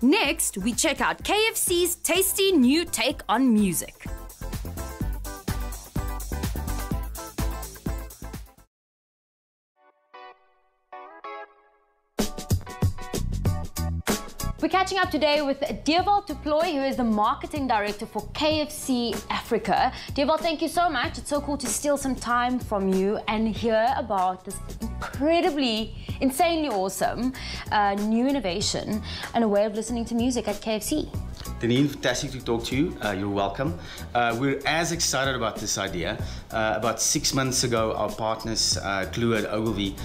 Next, we check out KFC's tasty new take on music. We're catching up today with Dewald du Plooy, who is the marketing director for KFC Africa. Dewald, thank you so much. It's so cool to steal some time from you and hear about this incredibly, insanely awesome new innovation and a way of listening to music at KFC. Deneen, fantastic to talk to you. You're welcome. We're as excited about this idea. About 6 months ago, our partners, Clue at Ogilvy,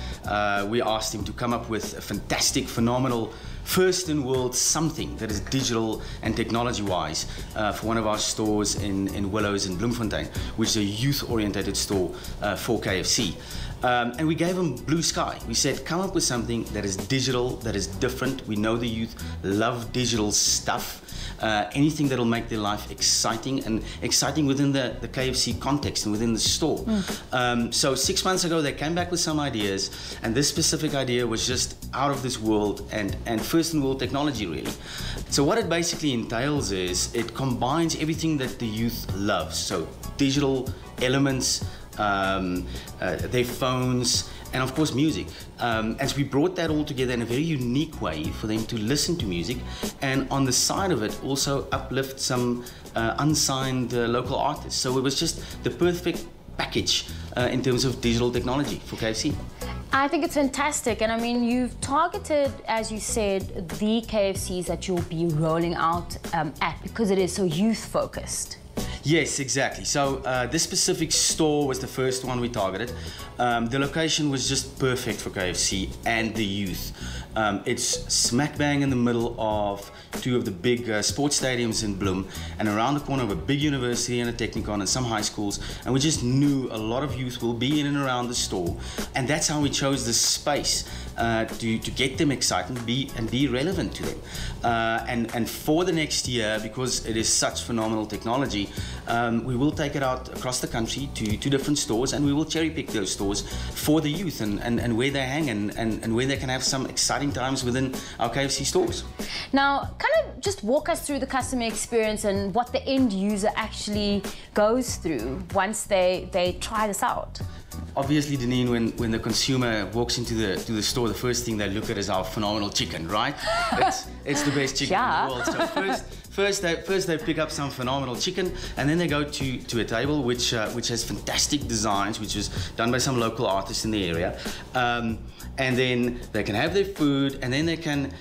we asked him to come up with a fantastic, phenomenal, first in world something that is digital and technology-wise for one of our stores in Willows in Bloemfontein, which is a youth-oriented store for KFC. And we gave them blue sky. We said, come up with something that is digital, that is different. We know the youth love digital stuff. Anything that will make their life exciting, and exciting within the KFC context and within the store. So 6 months ago, they came back with some ideas, and this specific idea was just out of this world and first in world technology, really. So what it basically entails is it combines everything that the youth loves. So digital elements, their phones, and of course music. As we brought that all together in a very unique way for them to listen to music, and on the side of it also uplift some unsigned local artists. So it was just the perfect package in terms of digital technology for KFC. I think it's fantastic, and I mean, you've targeted, as you said, the KFCs that you'll be rolling out at, because it is so youth-focused. Yes, exactly. So this specific store was the first one we targeted. The location was just perfect for KFC and the youth. It's smack bang in the middle of two of the big sports stadiums in Bloem, and around the corner of a big university and a technikon and some high schools, and we just knew a lot of youth will be in and around the store, and that's how we chose this space to get them excited and be relevant to them. And for the next year, because it is such phenomenal technology, we will take it out across the country to different stores, and we will cherry pick those stores for the youth and where they hang and where they can have some exciting times within our KFC stores. Now, kind of just walk us through the customer experience and what the end user actually goes through once they try this out. Obviously, Deneen, when the consumer walks into the store, the first thing they look at is our phenomenal chicken, right? It's the best chicken in the world. So first they pick up some phenomenal chicken, and then they go to a table which has fantastic designs, which is done by some local artists in the area, and then they can have their food, and then they can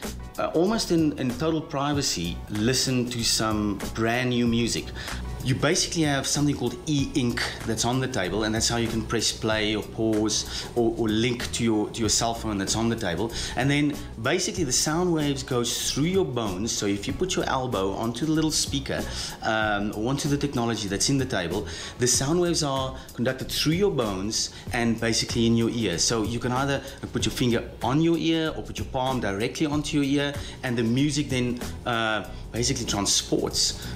almost in total privacy listen to some brand new music. You basically have something called e-ink that's on the table, and that's how you can press play or pause or link to your cell phone that's on the table. And then basically the sound waves goes through your bones. So if you put your elbow onto the little speaker or onto the technology that's in the table, the sound waves are conducted through your bones and basically in your ear. So you can either put your finger on your ear or put your palm directly onto your ear, and the music then basically transports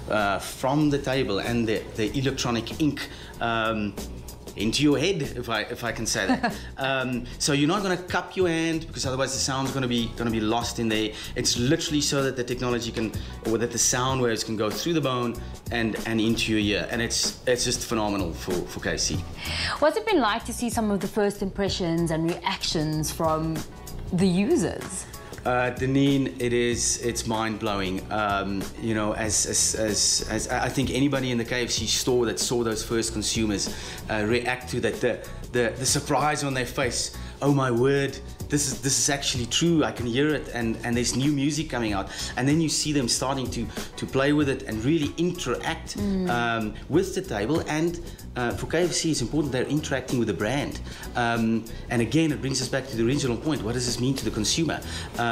from the table and the electronic ink into your head, if I can say that. So you're not going to cup your hand, because otherwise the sound's going to be lost in there. It's literally so that the technology can, or that the sound waves can go through the bone and into your ear, and it's just phenomenal for KFC. What's it been like to see some of the first impressions and reactions from the users? Deneen, it's mind-blowing. You know, as I think anybody in the KFC store that saw those first consumers react to that, the surprise on their face. Oh my word, this is actually true. I can hear it, and there's new music coming out, and then you see them starting to play with it and really interact with the table. And for KFC, it's important they're interacting with the brand. And again, it brings us back to the original point. What does this mean to the consumer?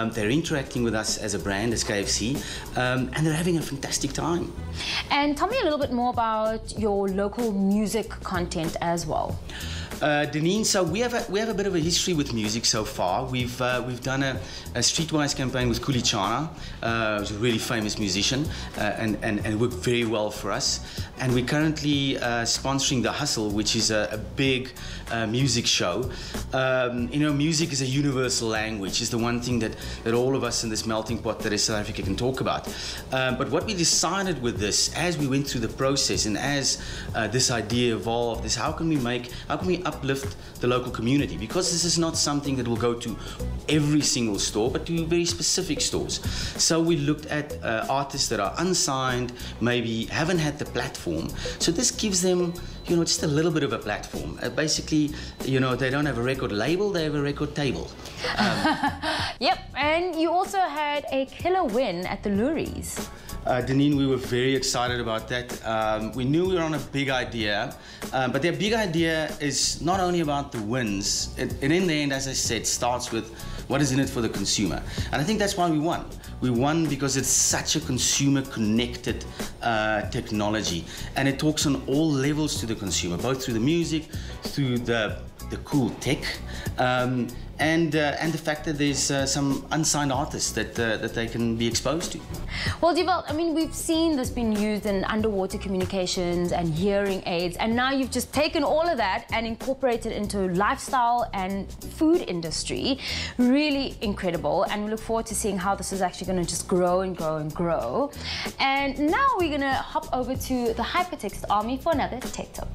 They're interacting with us as a brand, as KFC, and they're having a fantastic time. And tell me a little bit more about your local music content as well. Deneen, so we have a bit of a history with music so far. We've done a streetwise campaign with Kulichana, who's a really famous musician, and it worked very well for us. And we're currently sponsoring The Hustle, which is a big music show. You know, music is a universal language. It's the one thing that all of us in this melting pot that is South Africa can talk about. But what we decided with this, as we went through the process and as this idea evolved, is how can we uplift the local community? Because this is not something that will go to every single store, but to very specific stores. So we looked at artists that are unsigned, maybe haven't had the platform. So this gives them, you know, just a little bit of a platform. Basically, you know, they don't have a record label, they have a record table. Yep, and you also had a killer win at the Luries. Deneen, we were very excited about that. We knew we were on a big idea, but their big idea is not only about the wins, and in the end, as I said, starts with what is in it for the consumer. And I think that's why we won. We won because it's such a consumer-connected technology, and it talks on all levels to the consumer, both through the music, through the cool tech, and the fact that there's some unsigned artists that they can be exposed to. Well, Deval, I mean, we've seen this being used in underwater communications and hearing aids, and now you've just taken all of that and incorporated into lifestyle and food industry. Really incredible, and we look forward to seeing how this is actually going to just grow and grow and grow. And now we're going to hop over to the Hypertext Army for another Tech Tip.